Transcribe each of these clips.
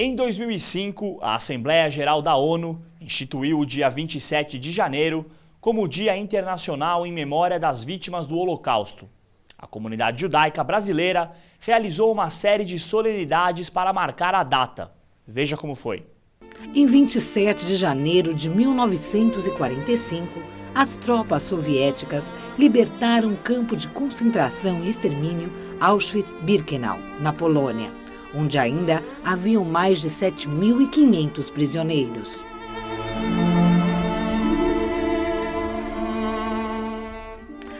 Em 2005, a Assembleia Geral da ONU instituiu o dia 27 de janeiro como o Dia Internacional em Memória das Vítimas do Holocausto. A comunidade judaica brasileira realizou uma série de solenidades para marcar a data. Veja como foi. Em 27 de janeiro de 1945, as tropas soviéticas libertaram o campo de concentração e extermínio Auschwitz-Birkenau, na Polônia, onde ainda haviam mais de 7.500 prisioneiros.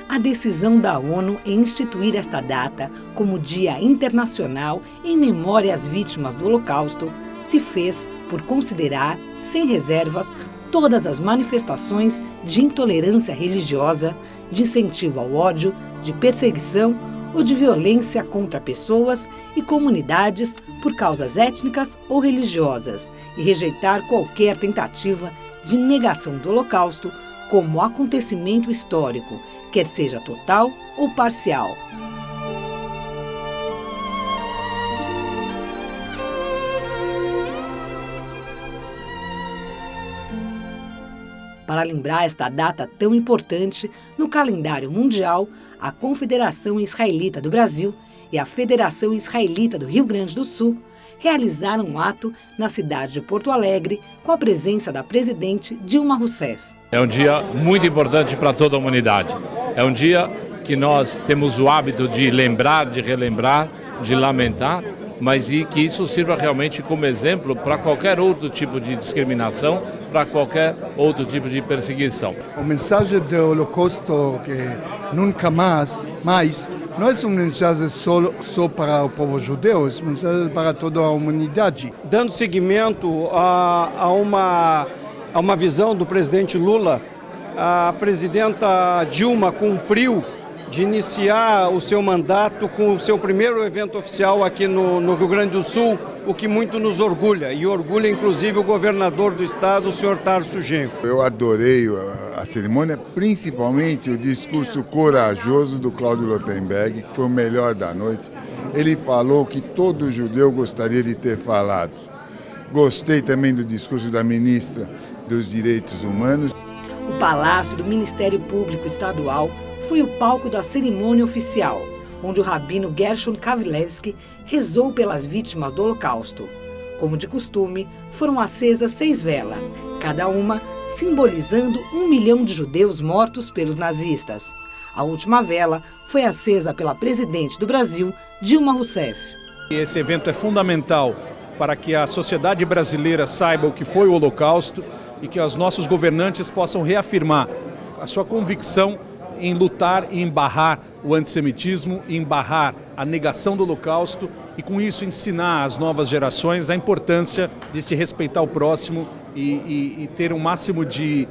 A decisão da ONU em instituir esta data como Dia Internacional em Memória às Vítimas do Holocausto se fez por considerar, sem reservas, todas as manifestações de intolerância religiosa, de incentivo ao ódio, de perseguição ou de violência contra pessoas e comunidades por causas étnicas ou religiosas e rejeitar qualquer tentativa de negação do Holocausto como acontecimento histórico, quer seja total ou parcial. Para lembrar esta data tão importante no calendário mundial, a Confederação Israelita do Brasil e a Federação Israelita do Rio Grande do Sul realizaram um ato na cidade de Porto Alegre com a presença da presidente Dilma Rousseff. É um dia muito importante para toda a humanidade. É um dia que nós temos o hábito de lembrar, de relembrar, de lamentar, mas e que isso sirva realmente como exemplo para qualquer outro tipo de discriminação, para qualquer outro tipo de perseguição. A mensagem do Holocausto que nunca mais não é uma mensagem só para o povo judeu, é uma mensagem para toda a humanidade. Dando seguimento a uma visão do presidente Lula, a presidenta Dilma cumpriu de iniciar o seu mandato com o seu primeiro evento oficial aqui no Rio Grande do Sul, o que muito nos orgulha, e orgulha inclusive o governador do estado, o senhor Tarso Genro. Eu adorei a cerimônia, principalmente o discurso corajoso do Cláudio Lotenberg, que foi o melhor da noite. Ele falou que todo judeu gostaria de ter falado. Gostei também do discurso da ministra dos Direitos Humanos. O Palácio do Ministério Público Estadual foi o palco da cerimônia oficial, onde o rabino Gershon Kavlevski rezou pelas vítimas do Holocausto. Como de costume, foram acesas 6 velas, cada uma simbolizando 1 milhão de judeus mortos pelos nazistas. A última vela foi acesa pela presidente do Brasil, Dilma Rousseff. Esse evento é fundamental para que a sociedade brasileira saiba o que foi o Holocausto e que os nossos governantes possam reafirmar a sua convicção em lutar e em barrar o antissemitismo, em barrar a negação do Holocausto e com isso ensinar às novas gerações a importância de se respeitar o próximo e ter um máximo de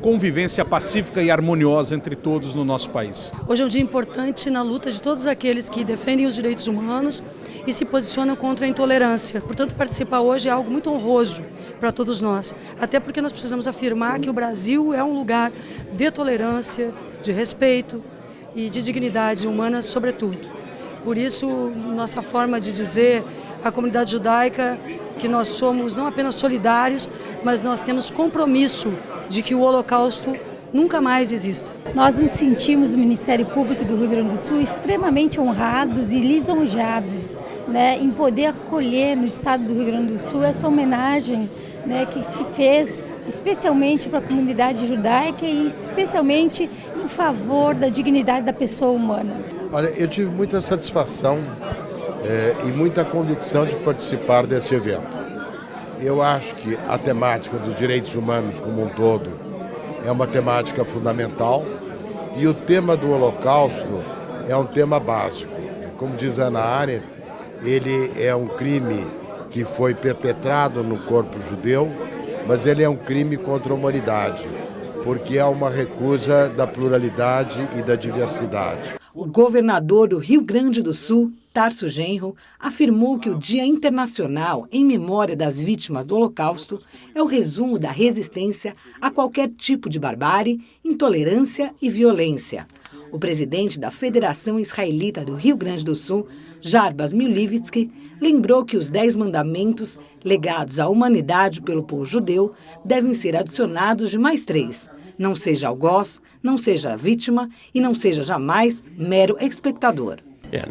convivência pacífica e harmoniosa entre todos no nosso país. Hoje é um dia importante na luta de todos aqueles que defendem os direitos humanos e se posicionam contra a intolerância. Portanto, participar hoje é algo muito honroso para todos nós, até porque nós precisamos afirmar que o Brasil é um lugar de tolerância, de respeito e de dignidade humana, sobretudo. Por isso, nossa forma de dizer à comunidade judaica que nós somos não apenas solidários, mas nós temos compromisso de que o Holocausto nunca mais exista. Nós nos sentimos, o Ministério Público do Rio Grande do Sul, extremamente honrados e lisonjeados, em poder acolher no estado do Rio Grande do Sul essa homenagem que se fez especialmente para a comunidade judaica e especialmente em favor da dignidade da pessoa humana. Olha, eu tive muita satisfação e muita convicção de participar desse evento. Eu acho que a temática dos direitos humanos como um todo é uma temática fundamental e o tema do Holocausto é um tema básico. Como diz Hannah Arendt, ele é um crime que foi perpetrado no corpo judeu, mas ele é um crime contra a humanidade, porque é uma recusa da pluralidade e da diversidade. O governador do Rio Grande do Sul, Tarso Genro, afirmou que o Dia Internacional em Memória das Vítimas do Holocausto é o resumo da resistência a qualquer tipo de barbárie, intolerância e violência. O presidente da Federação Israelita do Rio Grande do Sul, Jarbas Milivitsky, lembrou que os 10 mandamentos legados à humanidade pelo povo judeu devem ser adicionados de mais 3. Não seja algoz, não seja vítima e não seja jamais mero espectador.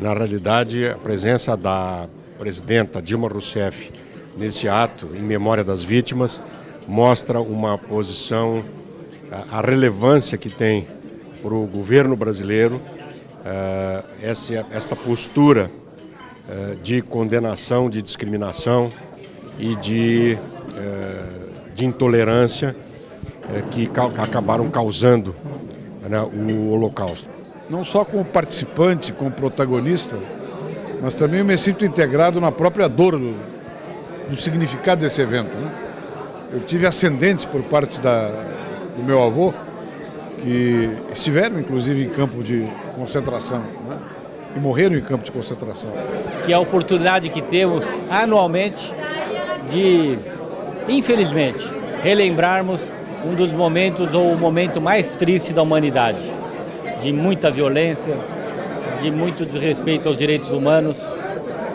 Na realidade, a presença da presidenta Dilma Rousseff nesse ato em memória das vítimas mostra uma posição, a relevância que tem para o governo brasileiro esta postura de condenação, de discriminação e de intolerância que acabaram causando, né, o Holocausto. Não só como participante, como protagonista, mas também me sinto integrado na própria dor do significado desse evento, né? Eu tive ascendentes por parte do meu avô, que estiveram inclusive em campo de concentração, né? E morreram em campo de concentração. Que é a oportunidade que temos anualmente de, infelizmente, relembrarmos um dos momentos ou o momento mais triste da humanidade, de muita violência, de muito desrespeito aos direitos humanos,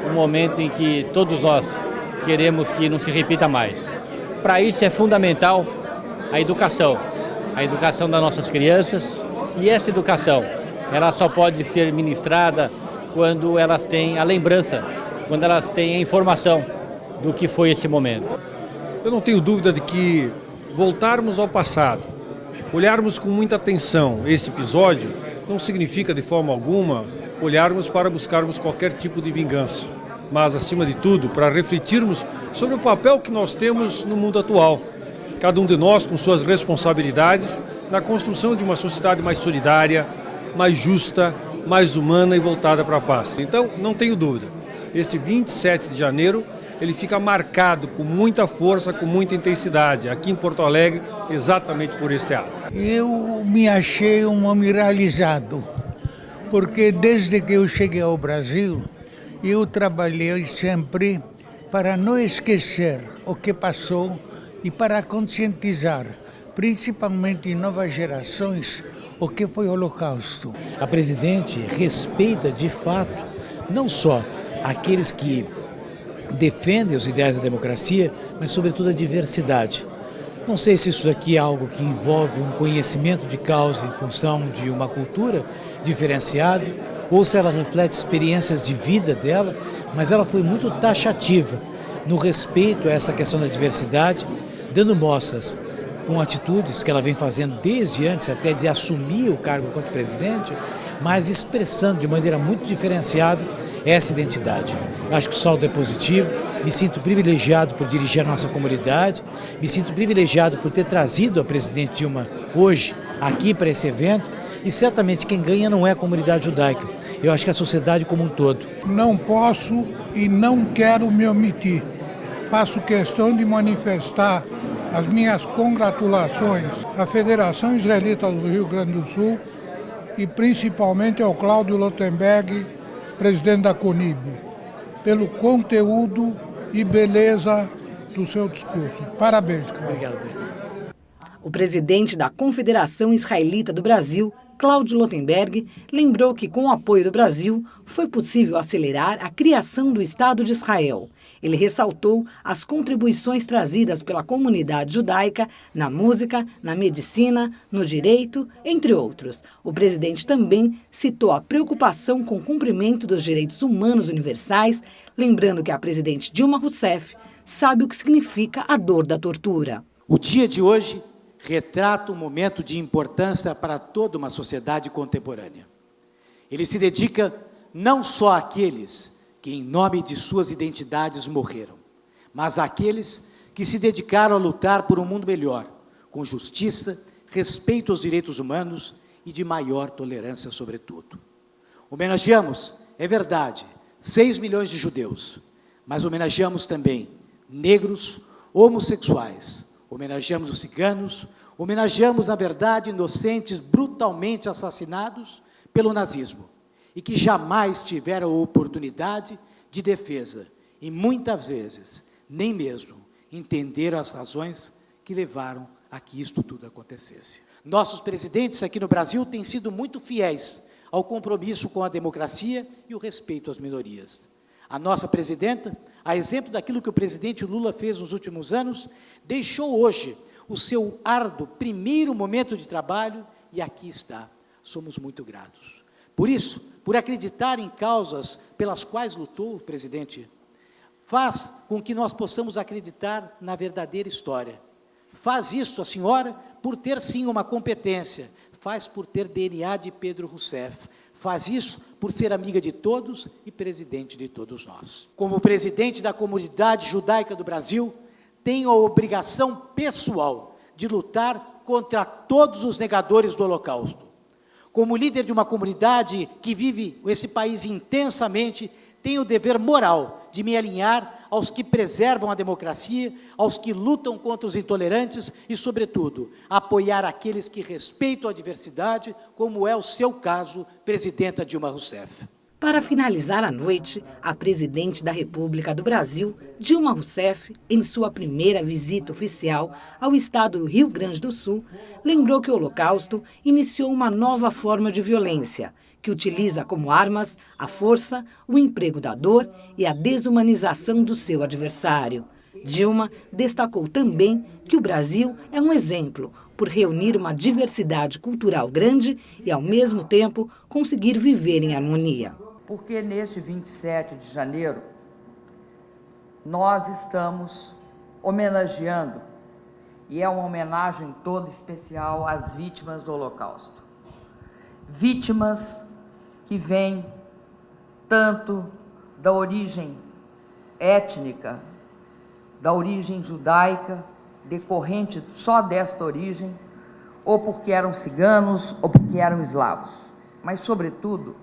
um momento em que todos nós queremos que não se repita mais. Para isso é fundamental a educação das nossas crianças, e essa educação ela só pode ser ministrada quando elas têm a lembrança, quando elas têm a informação do que foi esse momento. Eu não tenho dúvida de que voltarmos ao passado, olharmos com muita atenção esse episódio, não significa de forma alguma olharmos para buscarmos qualquer tipo de vingança, mas acima de tudo para refletirmos sobre o papel que nós temos no mundo atual. Cada um de nós com suas responsabilidades na construção de uma sociedade mais solidária, mais justa, mais humana e voltada para a paz. Então, não tenho dúvida, esse 27 de janeiro ele fica marcado com muita força, com muita intensidade, aqui em Porto Alegre, exatamente por este ato. Eu me achei um homem realizado, porque desde que eu cheguei ao Brasil, eu trabalhei sempre para não esquecer o que passou e para conscientizar, principalmente em novas gerações, o que foi o Holocausto. A presidente respeita de fato não só aqueles que defendem os ideais da democracia, mas sobretudo a diversidade. Não sei se isso aqui é algo que envolve um conhecimento de causa em função de uma cultura diferenciada, ou se ela reflete experiências de vida dela, mas ela foi muito taxativa no respeito a essa questão da diversidade, dando mostras com atitudes que ela vem fazendo desde antes até de assumir o cargo enquanto presidente, mas expressando de maneira muito diferenciada essa identidade. Acho que o saldo é positivo, me sinto privilegiado por dirigir a nossa comunidade, me sinto privilegiado por ter trazido a presidente Dilma hoje aqui para esse evento, e certamente quem ganha não é a comunidade judaica, eu acho que é a sociedade como um todo. Não posso e não quero me omitir. Faço questão de manifestar as minhas congratulações à Federação Israelita do Rio Grande do Sul e principalmente ao Cláudio Lotenberg, presidente da CONIB, pelo conteúdo e beleza do seu discurso. Parabéns, Cláudio. Obrigado. O presidente da Confederação Israelita do Brasil, Cláudio Lotenberg, lembrou que com o apoio do Brasil foi possível acelerar a criação do Estado de Israel. Ele ressaltou as contribuições trazidas pela comunidade judaica na música, na medicina, no direito, entre outros. O presidente também citou a preocupação com o cumprimento dos direitos humanos universais, lembrando que a presidente Dilma Rousseff sabe o que significa a dor da tortura. O dia de hoje retrata um momento de importância para toda uma sociedade contemporânea. Ele se dedica não só àqueles que, em nome de suas identidades, morreram, mas àqueles que se dedicaram a lutar por um mundo melhor, com justiça, respeito aos direitos humanos e de maior tolerância, sobretudo. Homenageamos, é verdade, 6 milhões de judeus, mas homenageamos também negros, homossexuais, homenageamos os ciganos, homenageamos, na verdade, inocentes brutalmente assassinados pelo nazismo e que jamais tiveram oportunidade de defesa e, muitas vezes, nem mesmo entenderam as razões que levaram a que isto tudo acontecesse. Nossos presidentes aqui no Brasil têm sido muito fiéis ao compromisso com a democracia e o respeito às minorias. A nossa presidenta, a exemplo daquilo que o presidente Lula fez nos últimos anos, deixou hoje o seu árduo primeiro momento de trabalho e aqui está. Somos muito gratos. Por isso, por acreditar em causas pelas quais lutou o presidente, faz com que nós possamos acreditar na verdadeira história. Faz isso a senhora por ter, sim, uma competência, faz por ter DNA de Pedro Rousseff, faz isso por ser amiga de todos e presidente de todos nós. Como presidente da comunidade judaica do Brasil, tenho a obrigação pessoal de lutar contra todos os negadores do Holocausto. Como líder de uma comunidade que vive esse país intensamente, tenho o dever moral de me alinhar aos que preservam a democracia, aos que lutam contra os intolerantes e, sobretudo, apoiar aqueles que respeitam a diversidade, como é o seu caso, presidenta Dilma Rousseff. Para finalizar a noite, a presidente da República do Brasil, Dilma Rousseff, em sua primeira visita oficial ao estado do Rio Grande do Sul, lembrou que o Holocausto iniciou uma nova forma de violência, que utiliza como armas a força, o emprego da dor e a desumanização do seu adversário. Dilma destacou também que o Brasil é um exemplo por reunir uma diversidade cultural grande e, ao mesmo tempo, conseguir viver em harmonia. Porque neste 27 de janeiro, nós estamos homenageando, e é uma homenagem toda especial às vítimas do Holocausto. Vítimas que vêm tanto da origem étnica, da origem judaica, decorrente só desta origem, ou porque eram ciganos, ou porque eram eslavos, mas, sobretudo,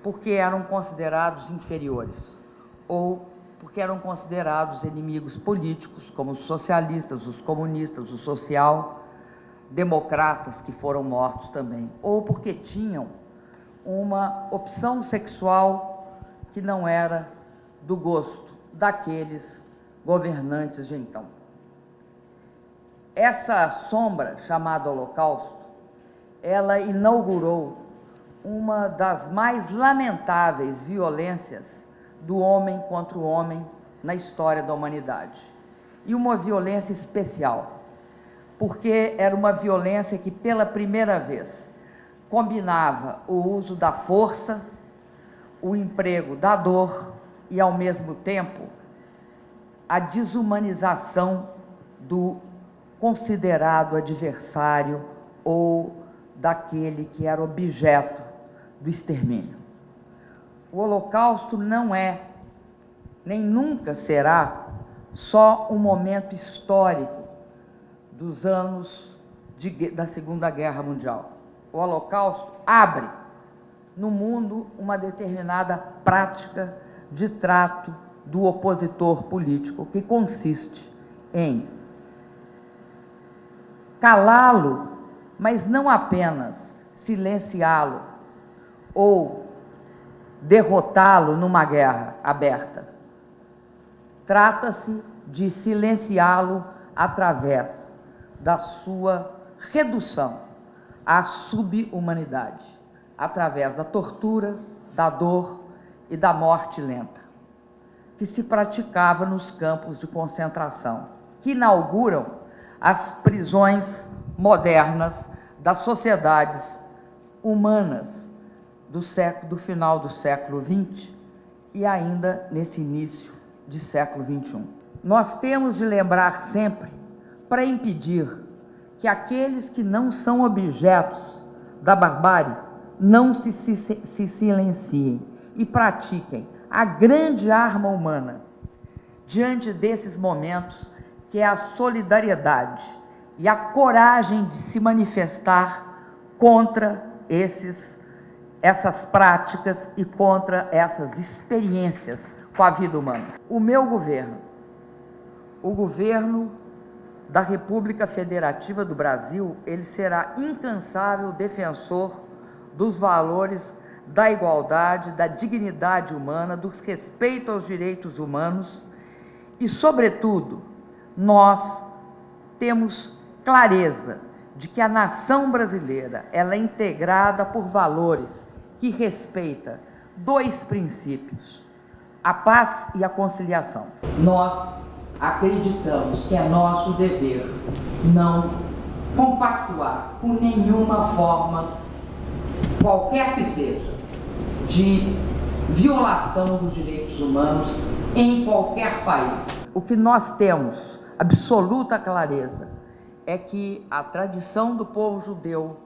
porque eram considerados inferiores, ou porque eram considerados inimigos políticos, como os socialistas, os comunistas, os social-democratas, que foram mortos também, ou porque tinham uma opção sexual que não era do gosto daqueles governantes de então. Essa sombra, chamada Holocausto, ela inaugurou uma das mais lamentáveis violências do homem contra o homem na história da humanidade. E uma violência especial, porque era uma violência que, pela primeira vez, combinava o uso da força, o emprego da dor e, ao mesmo tempo, a desumanização do considerado adversário ou daquele que era objeto do extermínio. O Holocausto não é, nem nunca será, só um momento histórico dos anos da Segunda Guerra Mundial. O Holocausto abre no mundo uma determinada prática de trato do opositor político, que consiste em calá-lo, mas não apenas silenciá-lo ou derrotá-lo numa guerra aberta. Trata-se de silenciá-lo através da sua redução à subhumanidade, através da tortura, da dor e da morte lenta, que se praticava nos campos de concentração, que inauguram as prisões modernas das sociedades humanas do final do século XX e ainda nesse início de século XXI. Nós temos de lembrar sempre, para impedir que aqueles que não são objetos da barbárie não se silenciem e pratiquem a grande arma humana diante desses momentos, que é a solidariedade e a coragem de se manifestar contra essas práticas e contra essas experiências com a vida humana. O meu governo, o governo da República Federativa do Brasil, ele será incansável defensor dos valores da igualdade, da dignidade humana, do respeito aos direitos humanos e, sobretudo, nós temos clareza de que a nação brasileira ela é integrada por valores que respeita dois princípios: a paz e a conciliação. Nós acreditamos que é nosso dever não compactuar com nenhuma forma, qualquer que seja, de violação dos direitos humanos em qualquer país. O que nós temos absoluta clareza é que a tradição do povo judeu,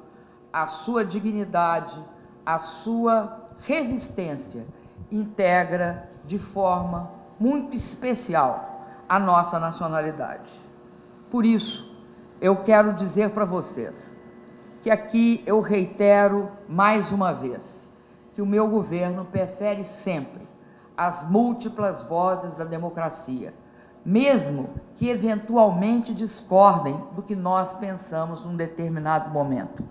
a sua dignidade, a sua resistência integra de forma muito especial a nossa nacionalidade. Por isso, eu quero dizer para vocês que aqui eu reitero mais uma vez que o meu governo prefere sempre as múltiplas vozes da democracia, mesmo que eventualmente discordem do que nós pensamos num determinado momento,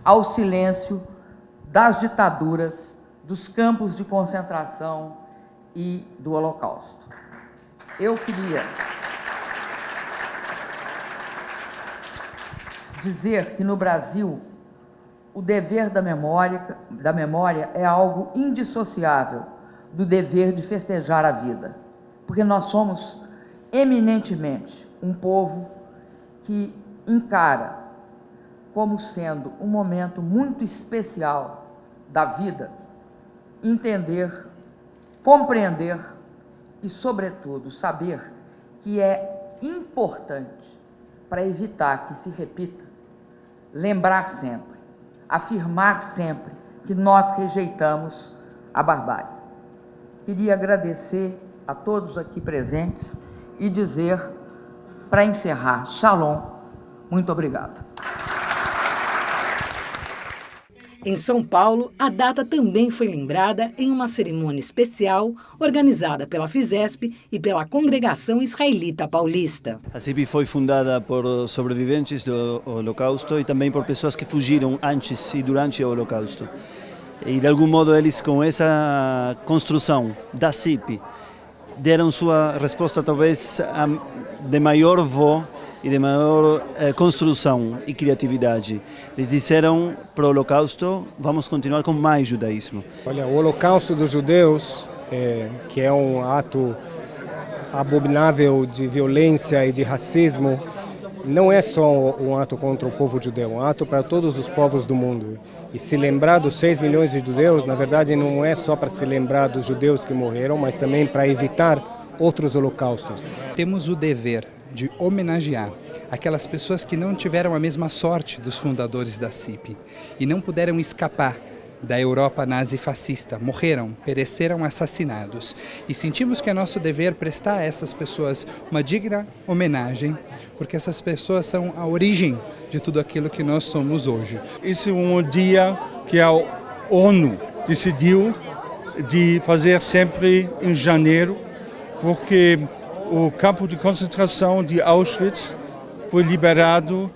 ao silêncio das ditaduras, dos campos de concentração e do Holocausto. Eu queria dizer que no Brasil o dever da memória é algo indissociável do dever de festejar a vida, porque nós somos eminentemente um povo que encara como sendo um momento muito especial da vida, entender, compreender e, sobretudo, saber que é importante, para evitar que se repita, lembrar sempre, afirmar sempre que nós rejeitamos a barbárie. Queria agradecer a todos aqui presentes e dizer, para encerrar, Shalom, muito obrigado. Em São Paulo, a data também foi lembrada em uma cerimônia especial organizada pela FISESP e pela Congregação Israelita Paulista. A CIP foi fundada por sobreviventes do Holocausto e também por pessoas que fugiram antes e durante o Holocausto. E de algum modo eles, com essa construção da CIP, deram sua resposta talvez de maior voz e de maior construção e criatividade. Eles disseram para o Holocausto, vamos continuar com mais judaísmo. Olha, o Holocausto dos judeus, que é um ato abominável de violência e de racismo, não é só um ato contra o povo judeu, é um ato para todos os povos do mundo. E se lembrar dos 6 milhões de judeus, na verdade, não é só para se lembrar dos judeus que morreram, mas também para evitar outros holocaustos. Temos o dever de homenagear aquelas pessoas que não tiveram a mesma sorte dos fundadores da CIP e não puderam escapar da Europa nazi-fascista, morreram, pereceram assassinados. E sentimos que é nosso dever prestar a essas pessoas uma digna homenagem, porque essas pessoas são a origem de tudo aquilo que nós somos hoje. Esse é um dia que a ONU decidiu de fazer sempre em janeiro, porque o campo de concentração de Auschwitz foi liberado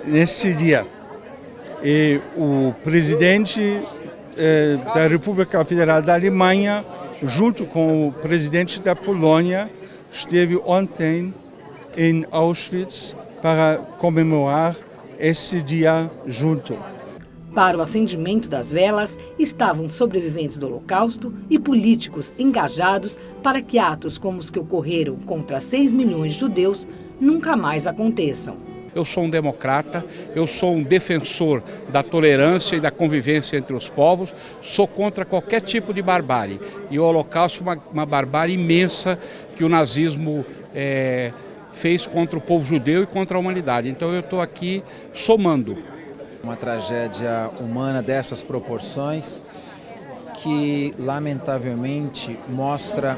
nesse dia. E o presidente da República Federal da Alemanha, junto com o presidente da Polônia, esteve ontem em Auschwitz para comemorar esse dia junto. Para o acendimento das velas estavam sobreviventes do Holocausto e políticos engajados para que atos como os que ocorreram contra 6 milhões de judeus nunca mais aconteçam. Eu sou um democrata, eu sou um defensor da tolerância e da convivência entre os povos, sou contra qualquer tipo de barbárie. E o Holocausto é uma barbárie imensa que o nazismo fez contra o povo judeu e contra a humanidade. Então eu estou aqui somando. Uma tragédia humana dessas proporções que, lamentavelmente, mostra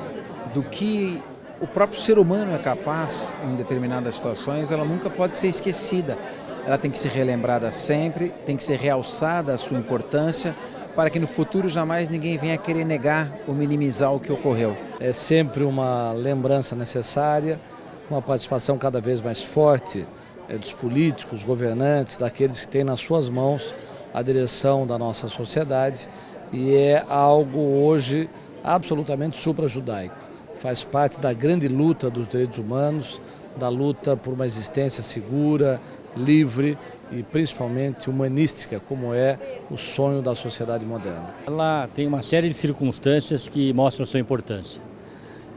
do que o próprio ser humano é capaz em determinadas situações. Ela nunca pode ser esquecida. Ela tem que ser relembrada sempre, tem que ser realçada a sua importância, para que no futuro jamais ninguém venha querer negar ou minimizar o que ocorreu. É sempre uma lembrança necessária, uma participação cada vez mais forte dos políticos, governantes, daqueles que têm nas suas mãos a direção da nossa sociedade, e é algo hoje absolutamente supra-judaico. Faz parte da grande luta dos direitos humanos, da luta por uma existência segura, livre e principalmente humanística, como é o sonho da sociedade moderna. Ela tem uma série de circunstâncias que mostram sua importância.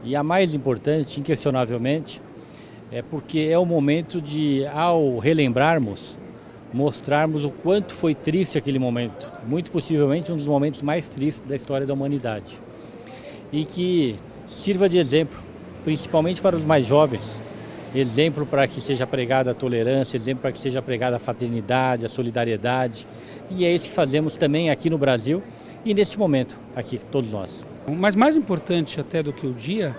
E a mais importante, inquestionavelmente, é porque é o momento de, ao relembrarmos, mostrarmos o quanto foi triste aquele momento, muito possivelmente um dos momentos mais tristes da história da humanidade. E que sirva de exemplo, principalmente para os mais jovens, exemplo para que seja pregada a tolerância, exemplo para que seja pregada a fraternidade, a solidariedade. E é isso que fazemos também aqui no Brasil e nesse momento, aqui todos nós. Mas mais importante até do que o dia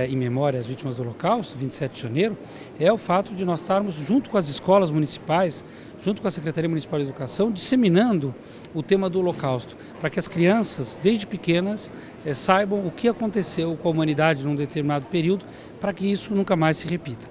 em memória às vítimas do Holocausto, 27 de janeiro, é o fato de nós estarmos junto com as escolas municipais, junto com a Secretaria Municipal de Educação, disseminando o tema do Holocausto, para que as crianças, desde pequenas, saibam o que aconteceu com a humanidade num determinado período, para que isso nunca mais se repita.